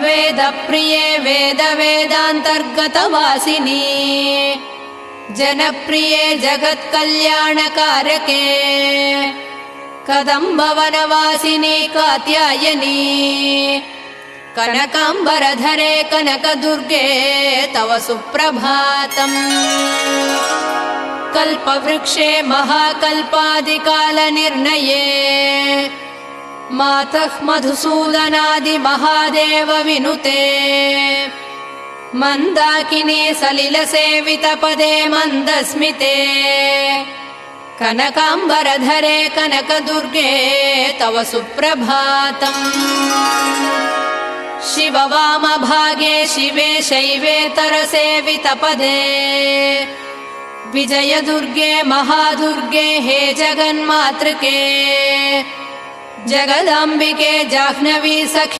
वेदप्रिये वेदवेदान्तर्गतवासिनी जनप्रिये जगत्कल्याणकारके कदम्बवनवासिनी कात्यायनी कनकाम्बरधरे कनकदुर्गे तव सुप्रभातम्। कल्पवृक्षे महाकल्पादिकालनिर्णये मातः मधुसूदनादिमहादेव विनुते मन्दाकिनी सलिलसेवितपदे मन्दस्मिते कनकाम्बरधरे कनकदुर्गे तव सुप्रभातम्। शिववामभागे शिवे शैवेतरसेवितपदे विजयदुर्गे महादुर्गे हे जगन्मातृके जगदाम्बिके जाह्नवी सखी